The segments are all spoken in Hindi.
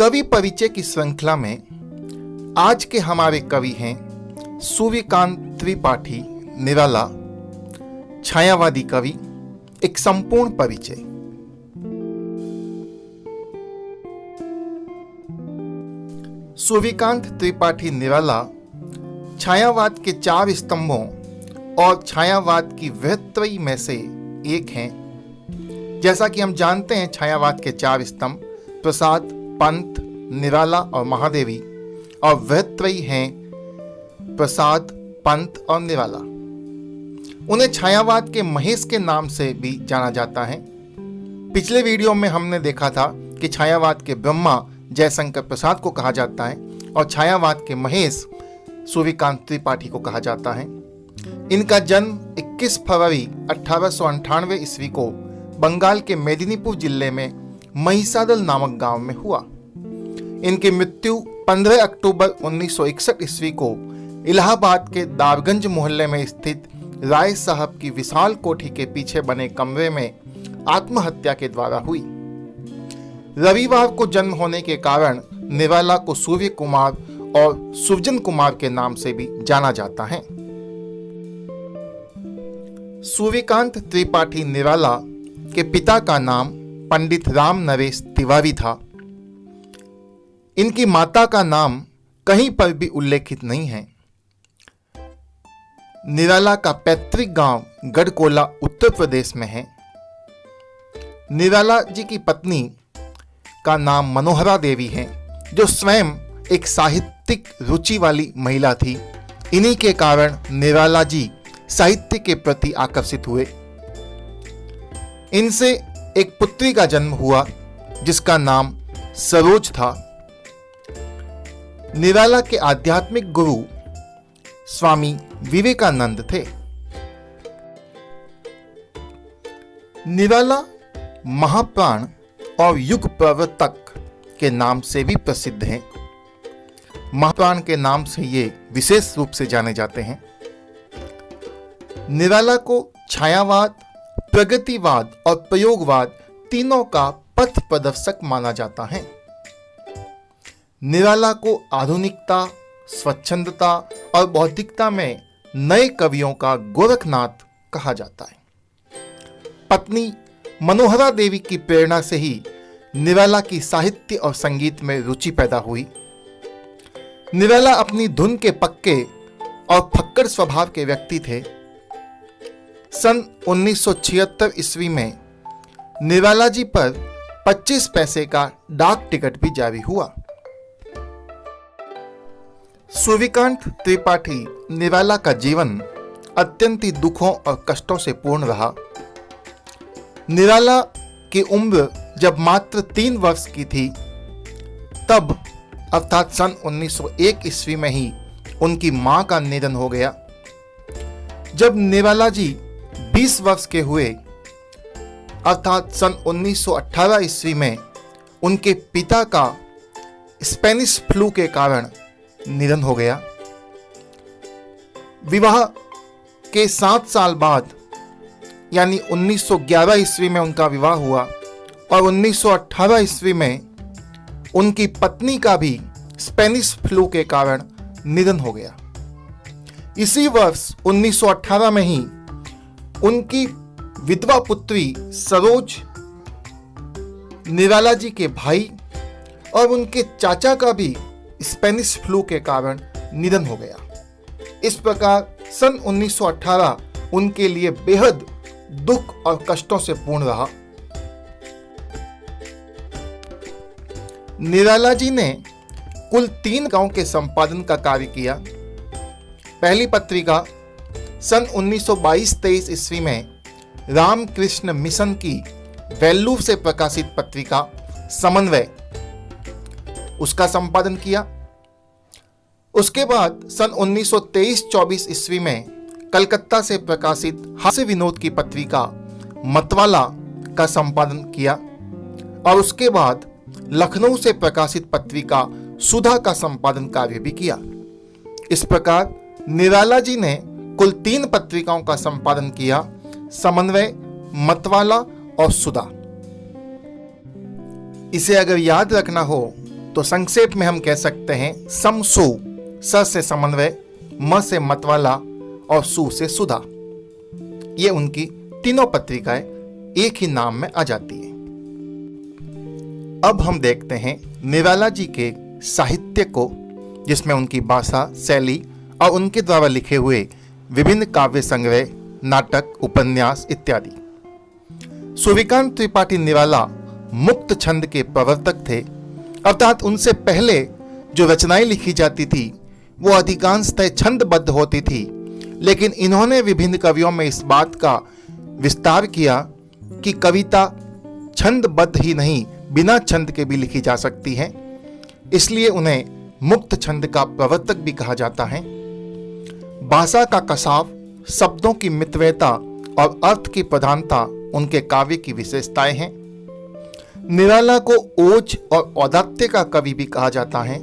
कवि परिचय की श्रृंखला में आज के हमारे कवि हैं सूर्यकांत त्रिपाठी निराला, छायावादी कवि। एक संपूर्ण परिचय। सूर्यकांत त्रिपाठी निराला छायावाद के 4 स्तंभों और छायावाद की वृहत्त्रयी में से एक हैं। जैसा कि हम जानते हैं, छायावाद के 4 स्तंभ प्रसाद, पंत, निराला और महादेवी, और वृहत्त्रयी हैं प्रसाद, पंत और निराला। उन्हें छायावाद के महेश के नाम से भी जाना जाता है। पिछले वीडियो में हमने देखा था कि छायावाद के ब्रह्मा जयशंकर प्रसाद को कहा जाता है और छायावाद के महेश सूर्यकांत त्रिपाठी को कहा जाता है। इनका जन्म 21 फरवरी 1898 ईस्वी को बंगाल के मेदिनीपुर जिले में महिसादल नामक गांव में हुआ। इनकी मृत्यु 15 अक्टूबर 1961 ईस्वी को इलाहाबाद के दारगंज मोहल्ले में स्थित राय साहब की विशाल कोठी के पीछे बने कमरे में आत्महत्या के द्वारा हुई। रविवार को जन्म होने के कारण निराला को सूर्य कुमार और सुरजन कुमार के नाम से भी जाना जाता है। सूर्यकांत त्रिपाठी निराला के पिता का नाम पंडित राम नरेश तिवारी था। इनकी माता का नाम कहीं पर भी उल्लेखित नहीं है। निराला का पैतृक गांव गढ़कोला उत्तर प्रदेश में है। निराला जी की पत्नी का नाम मनोहरा देवी है, जो स्वयं एक साहित्यिक रुचि वाली महिला थी। इन्हीं के कारण निराला जी साहित्य के प्रति आकर्षित हुए। इनसे एक पुत्री का जन्म हुआ जिसका नाम सरोज था। निराला के आध्यात्मिक गुरु स्वामी विवेकानंद थे। निराला महाप्राण और युग प्रवर्तक के नाम से भी प्रसिद्ध हैं। महाप्राण के नाम से ये विशेष रूप से जाने जाते हैं। निराला को छायावाद, प्रगतिवाद और प्रयोगवाद तीनों का पथ प्रदर्शक माना जाता है। निराला को आधुनिकता, स्वच्छंदता और बौद्धिकता में नए कवियों का गोरखनाथ कहा जाता है। पत्नी मनोहरा देवी की प्रेरणा से ही निराला की साहित्य और संगीत में रुचि पैदा हुई। निराला अपनी धुन के पक्के और फक्कड़ स्वभाव के व्यक्ति थे। सन 1976 ईस्वी में निराला जी पर 25 पैसे का डाक टिकट भी जारी हुआ। सूर्यकांत त्रिपाठी निराला का जीवन अत्यंत ही दुखों और कष्टों से पूर्ण रहा। निराला की उम्र जब मात्र 3 वर्ष की थी, तब अर्थात सन 1901 ईस्वी में ही उनकी मां का निधन हो गया। जब निराला जी 20 वर्ष के हुए, अर्थात सन 1918 ईस्वी में उनके पिता का स्पेनिश फ्लू के कारण निधन हो गया। विवाह के 7 साल बाद यानी 1911 ईस्वी में उनका विवाह हुआ और 1918 ईस्वी में उनकी पत्नी का भी स्पेनिश फ्लू के कारण निधन हो गया। इसी वर्ष 1918 में ही उनकी विधवा पुत्री सरोज निराला जी के भाई और उनके चाचा का भी स्पेनिश फ्लू के कारण निधन हो गया। इस प्रकार सन 1918 उनके लिए बेहद दुख और कष्टों से पूर्ण रहा। निराला जी ने कुल 3 गांव के संपादन का कार्य किया। पहली पत्रिका सन 1922-23 ईस्वी में रामकृष्ण मिशन की वेल्लूर से प्रकाशित पत्रिका समन्वय, उसका संपादन किया। उसके बाद सन 1923-24 ईस्वी में कलकत्ता से प्रकाशित हास्य विनोद की पत्रिका मतवाला का संपादन किया और उसके बाद लखनऊ से प्रकाशित पत्रिका सुधा का संपादन कार्य भी किया। इस प्रकार निराला जी ने कुल 3 पत्रिकाओं का संपादन किया, समन्वय, मतवाला और सुधा। इसे अगर याद रखना हो तो तो संक्षेप में हम कह सकते हैं समसु, स से समन्वय, म से मतवाला और सु से सुधा। ये उनकी तीनों पत्रिकाएं एक ही नाम में आ जाती हैं। अब हम देखते हैं निराला जी के साहित्य को, जिसमें उनकी भाषा, शैली और उनके द्वारा लिखे हुए विभिन्न काव्य संग्रह, नाटक, उपन्यास इत्यादि। सूर्यकांत त्रिपाठी निराला मुक्त छंद के प्रवर्तक थे, अर्थात उनसे पहले जो रचनाएं लिखी जाती थी वो अधिकांशतः छंदबद्ध होती थी, लेकिन इन्होंने विभिन्न कवियों में इस बात का विस्तार किया कि कविता छंदबद्ध ही नहीं, बिना छंद के भी लिखी जा सकती है। इसलिए उन्हें मुक्त छंद का प्रवर्तक भी कहा जाता है। भाषा का कसाव, शब्दों की मितव्ययता और अर्थ की प्रधानता उनके काव्य की विशेषताएं हैं। निराला को ओज और औदात्य का कवि भी कहा जाता है।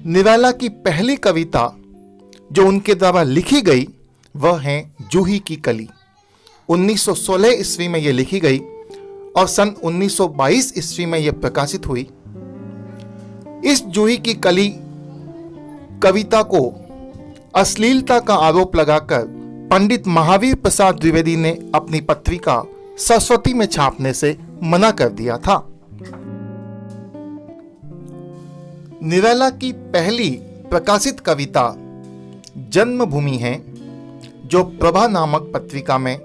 निराला की पहली कविता जो उनके द्वारा लिखी गई वह है जूही की कली। 1916 ईस्वी में यह लिखी गई और सन 1922 ईस्वी में यह प्रकाशित हुई। इस जूही की कली कविता को अश्लीलता का आरोप लगाकर पंडित महावीर प्रसाद द्विवेदी ने अपनी पत्रिका सरस्वती में छापने से मना कर दिया था। निराला की पहली प्रकाशित कविता जन्मभूमि है, जो प्रभा नामक पत्रिका में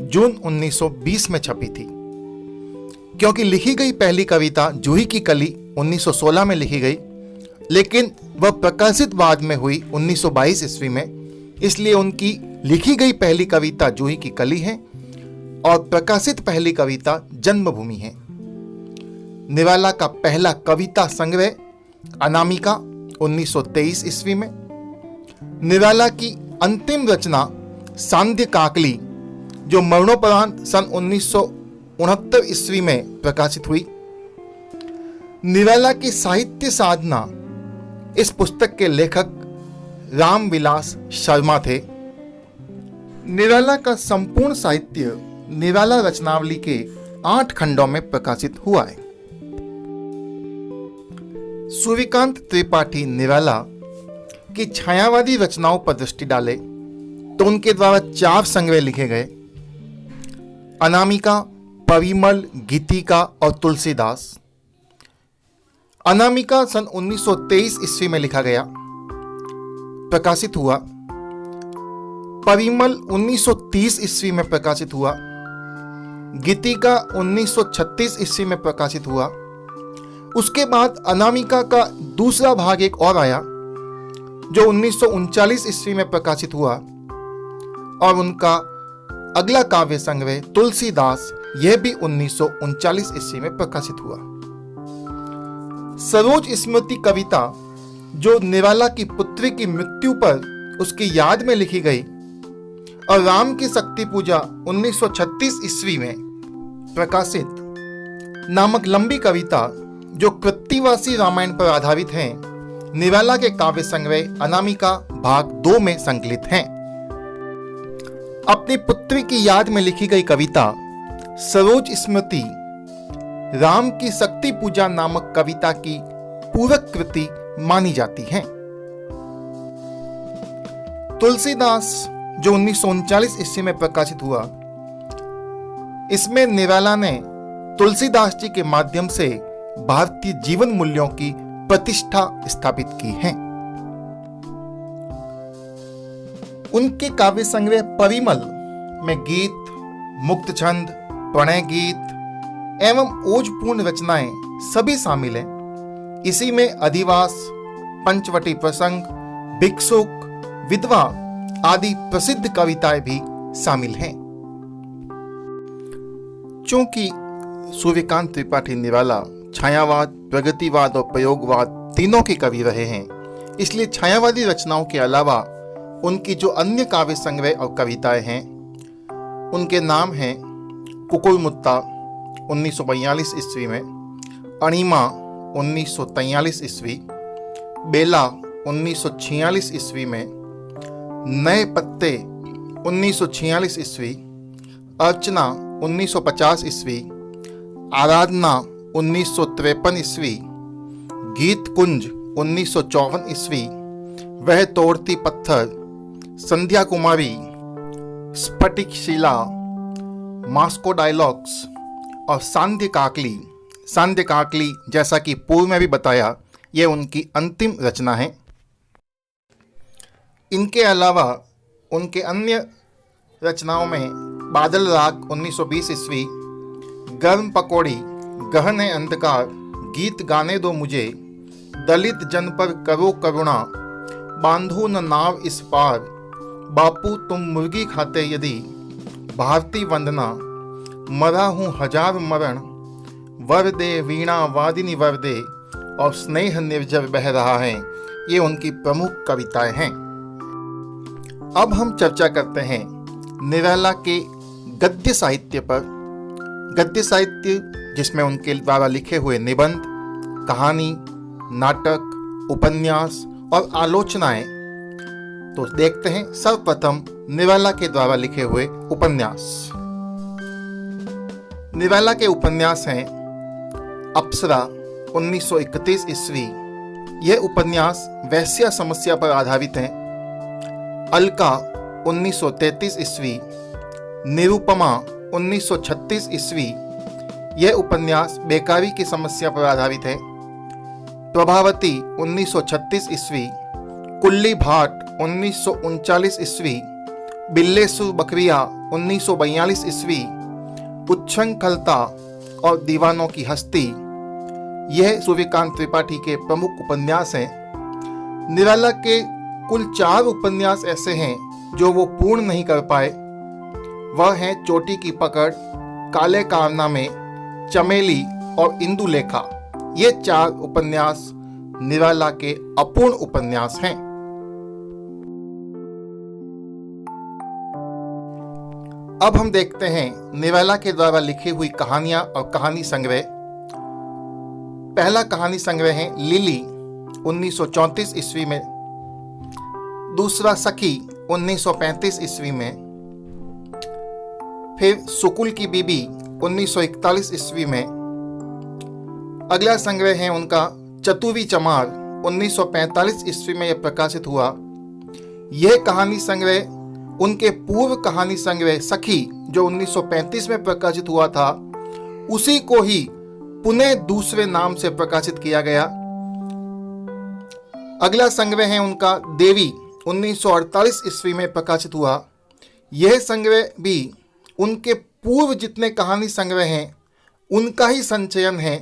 जून 1920 में छपी थी। क्योंकि लिखी गई पहली कविता जूही की कली 1916 में लिखी गई, लेकिन वह प्रकाशित बाद में हुई 1922 ईस्वी में, इसलिए उनकी लिखी गई पहली कविता जूही की कली है और प्रकाशित पहली कविता जन्मभूमि है। निराला का पहला कविता संग्रह अनामिका 1923 ईस्वी में। निराला की अंतिम रचना सांध्य काकली, जो मरणोपरांत सन 1969 ईस्वी में प्रकाशित हुई। निराला की साहित्य साधना, इस पुस्तक के लेखक रामविलास शर्मा थे। निराला का संपूर्ण साहित्य निराला रचनावली के 8 खंडों में प्रकाशित हुआ है। सूर्यकांत त्रिपाठी निराला की छायावादी रचनाओं पर दृष्टि डाले तो उनके द्वारा 4 संग्रह लिखे गए: अनामिका, परिमल, गीतिका और तुलसीदास। अनामिका सन 1923 ईस्वी में लिखा गया, प्रकाशित हुआ। परिमल 1930 ईस्वी में प्रकाशित हुआ। गीतिका 1936 ईस्वी में प्रकाशित हुआ। उसके बाद अनामिका का दूसरा भाग एक और आया, जो 1939 ईस्वी में प्रकाशित हुआ, और उनका अगला काव्य संग्रह तुलसीदास, यह भी 1939 ईस्वी में प्रकाशित हुआ। सरोज स्मृति कविता, जो निराला की पुत्री की मृत्यु पर उसकी याद में लिखी गई, और राम की शक्ति पूजा 1936 ईस्वी में प्रकाशित नामक लंबी कविता, जो कृत्तिवासी रामायण पर आधारित हैं, निराला के काव्य संग्रह अनामिका भाग 2 में संकलित हैं। अपनी पुत्री की याद में लिखी गई कविता सरोज स्मृति राम की शक्ति पूजा नामक कविता की पूरक कृति मानी जाती है। तुलसीदास, जो 1939 ईस्वी में प्रकाशित हुआ, इसमें निराला ने तुलसीदास जी के माध्यम से भारतीय जीवन मूल्यों की प्रतिष्ठा स्थापित की है। उनके काव्य संग्रह परिमल में गीत, मुक्त छंद, प्रणय गीत एवं ओजपूर्ण रचनाएं सभी शामिल हैं। इसी में अधिवास, पंचवटी प्रसंग, भिक्षुक, विधवा आदि प्रसिद्ध कविताएं भी शामिल हैं। चूंकि सूर्यकांत त्रिपाठी निराला छायावाद, प्रगतिवाद और प्रयोगवाद तीनों के कवि रहे हैं, इसलिए छायावादी रचनाओं के अलावा उनकी जो अन्य काव्य संग्रह और कविताएं हैं, उनके नाम हैं कुकुरमुत्ता 1942 ईस्वी में, अणिमा 1943 ईस्वी, बेला 1946 ईस्वी में, नए पत्ते 1946 ईस्वी, अर्चना 1950 ईस्वी, आराधना 1953 ईस्वी, गीत कुंज 1954 ईस्वी, वह तोड़ती पत्थर, संध्या कुमारी, स्फटिक शिला, मास्को डायलॉग्स और सांध्य काकली जैसा कि पूर्व में भी बताया, ये उनकी अंतिम रचना है। इनके अलावा उनके अन्य रचनाओं में बादल राग 1920 ईस्वी, गर्म पकौड़ी, गहन है अंधकार, गीत गाने दो मुझे, दलित जन पर करो करुणा, बांधो न नाव इस पार, बापू तुम मुर्गी खाते यदि, भारती वंदना, मरा हूँ हजार मरण, वर दे वीणा वादिनी वर दे और स्नेह निर्जर बह रहा है, ये उनकी प्रमुख कविताएं हैं। अब हम चर्चा करते हैं निराला के गद्य साहित्य पर। गद्य साहित्य जिसमें उनके द्वारा लिखे हुए निबंध, कहानी, नाटक, उपन्यास और आलोचनाएं। तो देखते हैं सर्वप्रथम निराला के द्वारा लिखे हुए उपन्यास। निराला के उपन्यास हैं अप्सरा 1931 ईस्वी, यह उपन्यास वैश्या समस्या पर आधारित है। अलका 1933 ईस्वी, निरुपमा 1936 ईस्वी, यह उपन्यास बेकारी की समस्या पर आधारित है। प्रभावती 1936 ईस्वी, कुल्ली भाट 1939 ईस्वी, बिल्लेसुर बकरिया 1942 ईस्वी, उच्छृंखलता और दीवानों की हस्ती, यह सूर्यकांत त्रिपाठी के प्रमुख उपन्यास हैं। निराला के कुल 4 उपन्यास ऐसे हैं जो वो पूर्ण नहीं कर पाए। वह हैं चोटी की पकड़, काले कारनामे, चमेली और इंदुलेखा। ये 4 उपन्यास निराला के अपूर्ण उपन्यास हैं। अब हम देखते हैं निराला के द्वारा लिखी हुई कहानियां और कहानी संग्रह। पहला कहानी संग्रह है लिली 1934 ईस्वी में, दूसरा सखी 1935 ईस्वी में, फिर सुकुल की बीबी 1941 ईस्वी में। अगला संग्रह है उनका चतुवी चमार 1945 ईस्वी में यह प्रकाशित हुआ। यह कहानी संग्रह उनके पूर्व कहानी संग्रह सखी जो 1935 में प्रकाशित हुआ था, उसी को ही पुनः दूसरे नाम से प्रकाशित किया गया। अगला संग्रह है उनका देवी 1948 ईस्वी में प्रकाशित हुआ। यह संग्रह भी उनके पूर्व जितने कहानी संग्रह हैं उनका ही संचयन है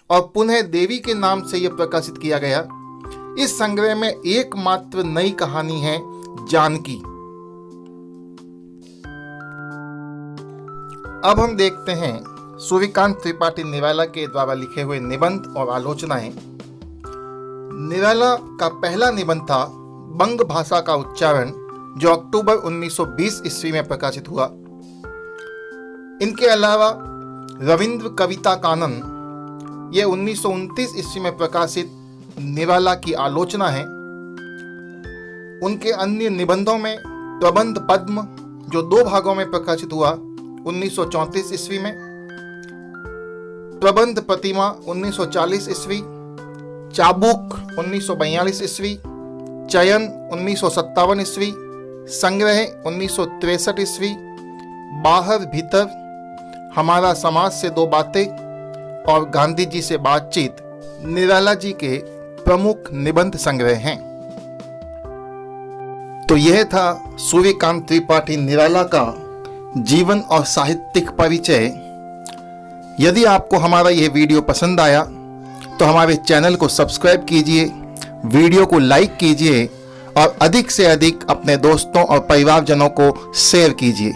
और पुनः देवी के नाम से यह प्रकाशित किया गया। इस संग्रह में एकमात्र नई कहानी है जानकी। अब हम देखते हैं सूर्यकांत त्रिपाठी निराला के द्वारा लिखे हुए निबंध और आलोचनाएं। निराला का पहला निबंध था बंग भाषा का उच्चारण, जो अक्टूबर 1920 ईस्वी में प्रकाशित हुआ। इनके अलावा रविंद्र कविता कानन, यह 1929 ईस्वी में प्रकाशित निराला की आलोचना है। उनके अन्य निबंधों में प्रबंध पद्म, जो 2 भागों में प्रकाशित हुआ 1934 ईस्वी में, प्रबंध प्रतिमा 1940 ईस्वी, चाबुक 1942 ईस्वी, चयन 1957 ईस्वी, संग्रह 1963 ईस्वी, बाहर भीतर, हमारा समाज से 2 बातें और गांधी जी से बातचीत निराला जी के प्रमुख निबंध संग्रह हैं। तो यह था सूर्यकांत त्रिपाठी निराला का जीवन और साहित्यिक परिचय। यदि आपको हमारा यह वीडियो पसंद आया तो हमारे चैनल को सब्सक्राइब कीजिए, वीडियो को लाइक कीजिए और अधिक से अधिक अपने दोस्तों और परिवारजनों को शेयर कीजिए।